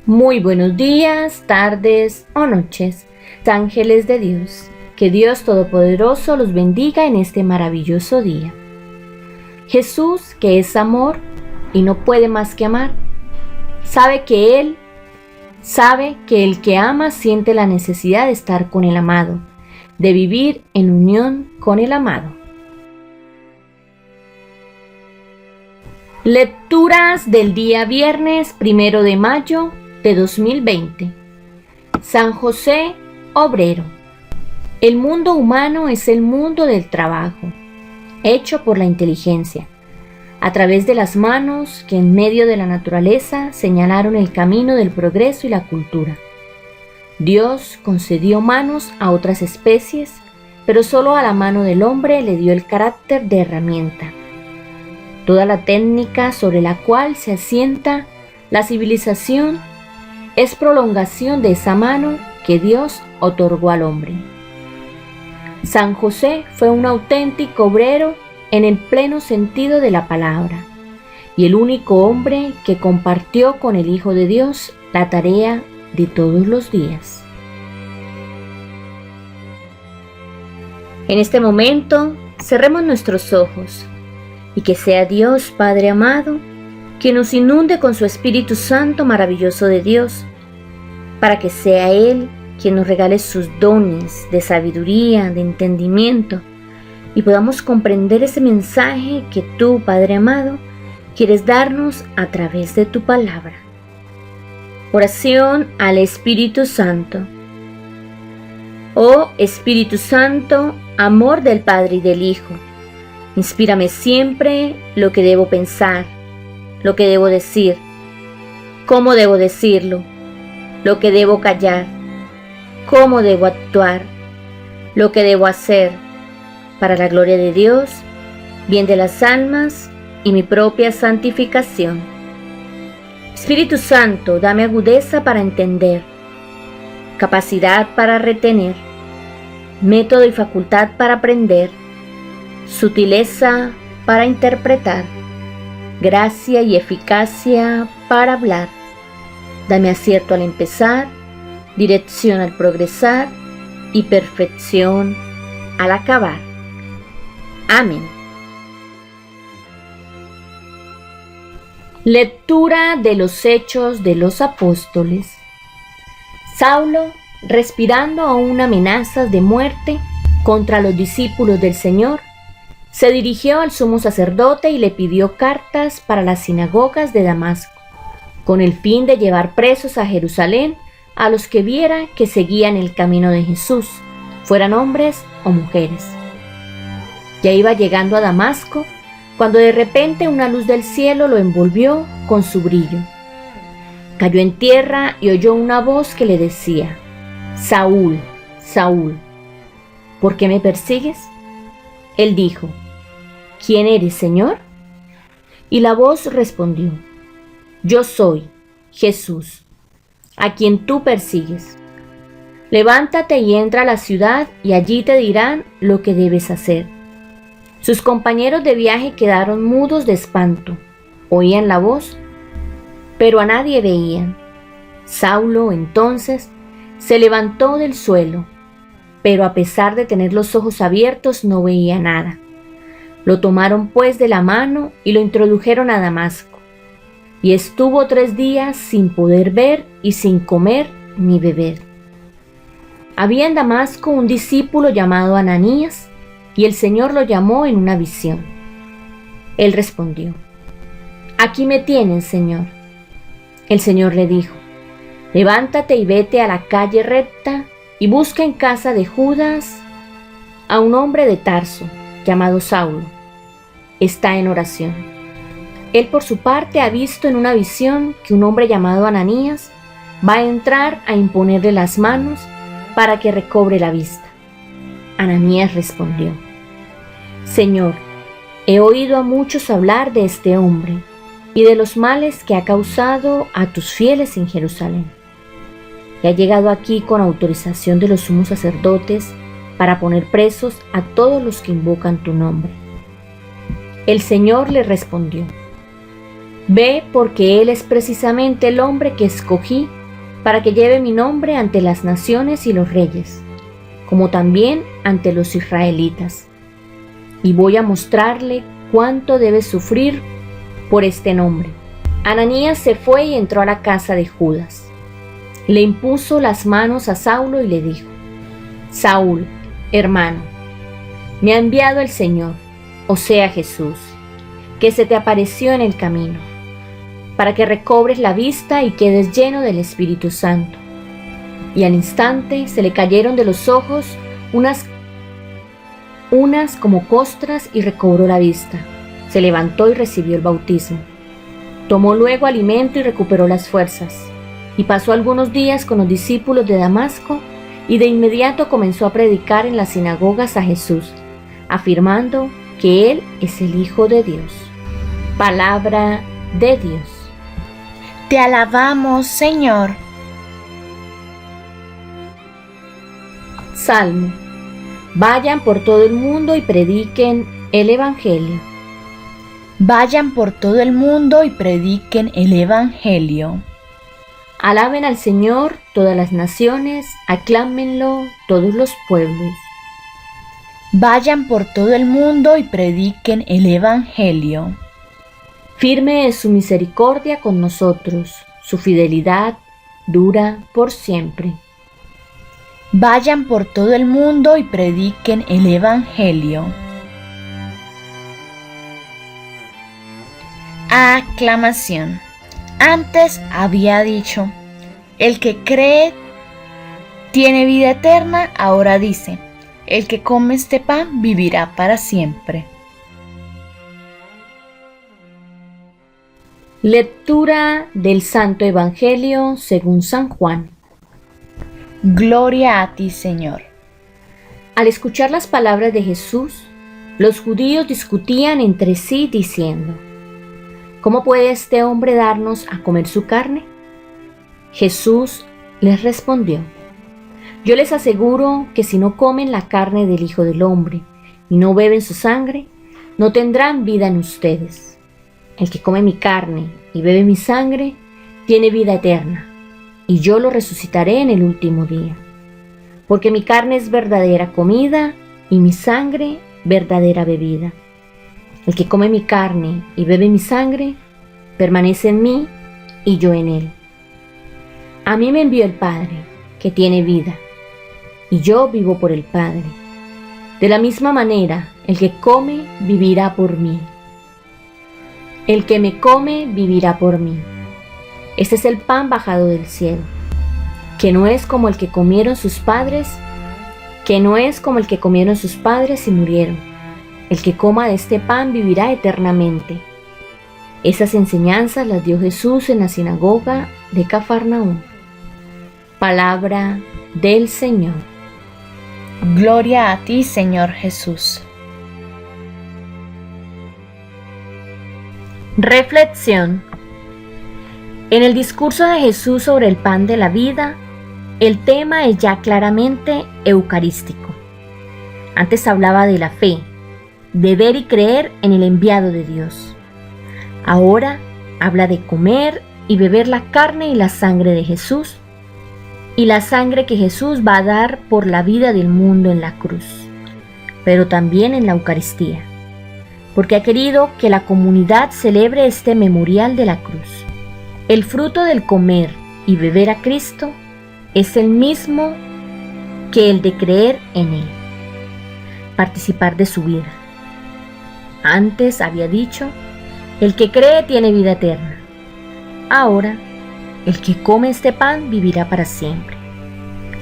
Muy buenos días, tardes o noches, ángeles de Dios. Que Dios Todopoderoso los bendiga en este maravilloso día. Jesús, que es amor y no puede más que amar, sabe que el que ama siente la necesidad de estar con el amado, de vivir en unión con el amado. Lecturas del día viernes 1 de mayo de 2020. San José, obrero. El mundo humano es el mundo del trabajo, hecho por la inteligencia, a través de las manos que en medio de la naturaleza señalaron el camino del progreso y la cultura. Dios concedió manos a otras especies, pero solo a la mano del hombre le dio el carácter de herramienta. Toda la técnica sobre la cual se asienta la civilización es prolongación de esa mano que Dios otorgó al hombre. San José fue un auténtico obrero en el pleno sentido de la palabra, y el único hombre que compartió con el Hijo de Dios la tarea de todos los días. En este momento, cerremos nuestros ojos y que sea Dios Padre amado quien nos inunde con su Espíritu Santo maravilloso de Dios, para que sea Él quien nos regale sus dones de sabiduría, de entendimiento, y podamos comprender ese mensaje que tú, Padre amado, quieres darnos a través de tu palabra. Oración al Espíritu Santo. Oh Espíritu Santo, amor del Padre y del Hijo, inspírame siempre lo que debo pensar, lo que debo decir, cómo debo decirlo, lo que debo callar, cómo debo actuar, lo que debo hacer, para la gloria de Dios, bien de las almas y mi propia santificación. Espíritu Santo, dame agudeza para entender, capacidad para retener, método y facultad para aprender, sutileza para interpretar, gracia y eficacia para hablar. Dame acierto al empezar, dirección al progresar y perfección al acabar. Amén. Lectura de los Hechos de los Apóstoles. Saulo, respirando aún amenazas de muerte contra los discípulos del Señor, se dirigió al sumo sacerdote y le pidió cartas para las sinagogas de Damasco, con el fin de llevar presos a Jerusalén a los que viera que seguían el camino de Jesús, fueran hombres o mujeres. Ya iba llegando a Damasco, cuando de repente una luz del cielo lo envolvió con su brillo. Cayó en tierra y oyó una voz que le decía: Saúl, Saúl, ¿por qué me persigues? Él dijo: ¿Quién eres, Señor? Y la voz respondió: Yo soy Jesús, a quien tú persigues. Levántate y entra a la ciudad y allí te dirán lo que debes hacer. Sus compañeros de viaje quedaron mudos de espanto. Oían la voz, pero a nadie veían. Saulo, entonces, se levantó del suelo, pero a pesar de tener los ojos abiertos no veía nada. Lo tomaron pues de la mano y lo introdujeron a Damasco. Y estuvo 3 días sin poder ver y sin comer ni beber. Había en Damasco un discípulo llamado Ananías, y el Señor lo llamó en una visión. Él respondió: Aquí me tienen, Señor. El Señor le dijo: Levántate y vete a la calle recta y busca en casa de Judas a un hombre de Tarso llamado Saulo. Está en oración. Él por su parte ha visto en una visión que un hombre llamado Ananías va a entrar a imponerle las manos para que recobre la vista. Ananías respondió: Señor, he oído a muchos hablar de este hombre y de los males que ha causado a tus fieles en Jerusalén. Y ha llegado aquí con autorización de los sumos sacerdotes para poner presos a todos los que invocan tu nombre. El Señor le respondió: Ve, porque él es precisamente el hombre que escogí para que lleve mi nombre ante las naciones y los reyes, como también ante los israelitas. Y voy a mostrarle cuánto debe sufrir por este nombre. Ananías se fue y entró a la casa de Judas. Le impuso las manos a Saulo y le dijo: Saúl, hermano, me ha enviado el Señor, o sea Jesús, que se te apareció en el camino, para que recobres la vista y quedes lleno del Espíritu Santo. Y al instante se le cayeron de los ojos unas como costras y recobró la vista. Se levantó y recibió el bautismo. Tomó luego alimento y recuperó las fuerzas. Y pasó algunos días con los discípulos de Damasco, y de inmediato comenzó a predicar en las sinagogas a Jesús, afirmando que Él es el Hijo de Dios. Palabra de Dios. Te alabamos, Señor. Salmo. Vayan por todo el mundo y prediquen el Evangelio. Vayan por todo el mundo y prediquen el Evangelio. Alaben al Señor todas las naciones, aclámenlo todos los pueblos. Vayan por todo el mundo y prediquen el Evangelio. Firme es su misericordia con nosotros, su fidelidad dura por siempre. Vayan por todo el mundo y prediquen el Evangelio. Aclamación. Antes había dicho: el que cree tiene vida eterna. Ahora dice: el que come este pan vivirá para siempre. Lectura del Santo Evangelio según San Juan. Gloria a ti, Señor. Al escuchar las palabras de Jesús, los judíos discutían entre sí diciendo: ¿cómo puede este hombre darnos a comer su carne? Jesús les respondió: yo les aseguro que si no comen la carne del Hijo del Hombre y no beben su sangre, no tendrán vida en ustedes. El que come mi carne y bebe mi sangre tiene vida eterna, y yo lo resucitaré en el último día. Porque mi carne es verdadera comida y mi sangre verdadera bebida. El que come mi carne y bebe mi sangre permanece en mí y yo en él. A mí me envió el Padre, que tiene vida, y yo vivo por el Padre. De la misma manera, el que come vivirá por mí. El que me come vivirá por mí. Este es el pan bajado del cielo, que no es como el que comieron sus padres, y murieron. El que coma de este pan vivirá eternamente. Esas enseñanzas las dio Jesús en la sinagoga de Cafarnaúm. Palabra del Señor. Gloria a ti, Señor Jesús. Reflexión. En el discurso de Jesús sobre el pan de la vida, el tema es ya claramente eucarístico. Antes hablaba de la fe, de ver y creer en el enviado de Dios. Ahora habla de comer y beber la carne y la sangre de Jesús, y la sangre que Jesús va a dar por la vida del mundo en la cruz, pero también en la Eucaristía, porque ha querido que la comunidad celebre este memorial de la cruz. El fruto del comer y beber a Cristo es el mismo que el de creer en Él, participar de su vida. Antes había dicho: el que cree tiene vida eterna. Ahora, el que come este pan vivirá para siempre.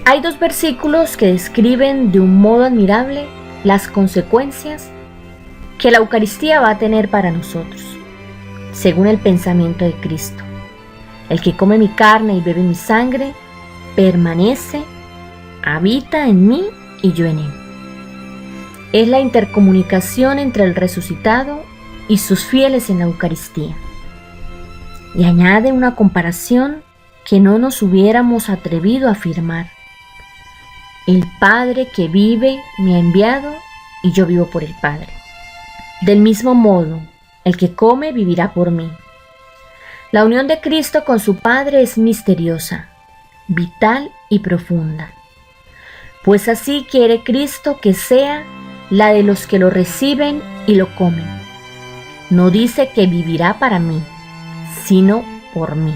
Hay dos versículos que describen de un modo admirable las consecuencias que la Eucaristía va a tener para nosotros, según el pensamiento de Cristo. El que come mi carne y bebe mi sangre permanece, habita en mí y yo en él. Es la intercomunicación entre el resucitado y sus fieles en la Eucaristía. Y añade una comparación que no nos hubiéramos atrevido a afirmar. El Padre que vive me ha enviado y yo vivo por el Padre. Del mismo modo, el que come vivirá por mí. La unión de Cristo con su Padre es misteriosa, vital y profunda. Pues así quiere Cristo que sea la de los que lo reciben y lo comen. No dice que vivirá para mí, sino por mí.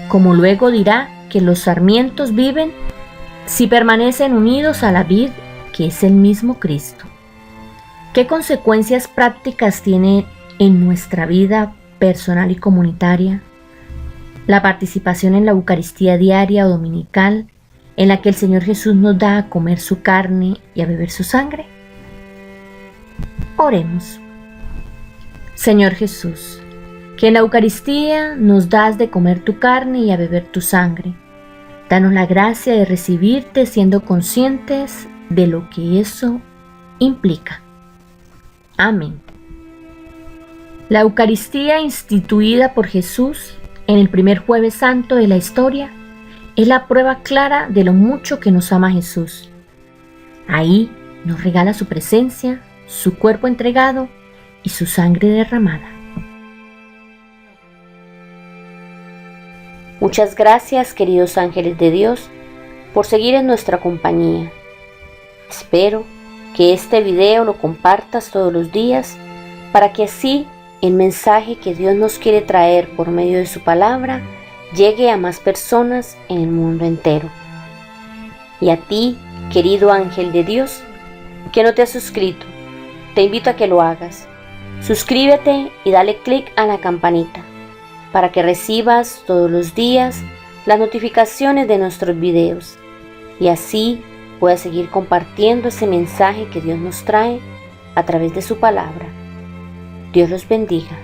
Como luego dirá que los sarmientos viven si permanecen unidos a la vid, que es el mismo Cristo. ¿Qué consecuencias prácticas tiene en nuestra vida personal y comunitaria la participación en la Eucaristía diaria o dominical, en la que el Señor Jesús nos da a comer su carne y a beber su sangre? Oremos. Señor Jesús, que en la Eucaristía nos das de comer tu carne y a beber tu sangre. Danos la gracia de recibirte siendo conscientes de lo que eso implica. Amén. La Eucaristía instituida por Jesús en el primer Jueves Santo de la historia es la prueba clara de lo mucho que nos ama Jesús. Ahí nos regala su presencia, su cuerpo entregado y su sangre derramada. Muchas gracias, queridos ángeles de Dios, por seguir en nuestra compañía. Espero que este video lo compartas todos los días para que así el mensaje que Dios nos quiere traer por medio de su palabra llegue a más personas en el mundo entero. Y a ti, querido ángel de Dios, que no te has suscrito, te invito a que lo hagas. Suscríbete y dale clic a la campanita para que recibas todos los días las notificaciones de nuestros videos y así puedas seguir compartiendo ese mensaje que Dios nos trae a través de su palabra. Dios los bendiga.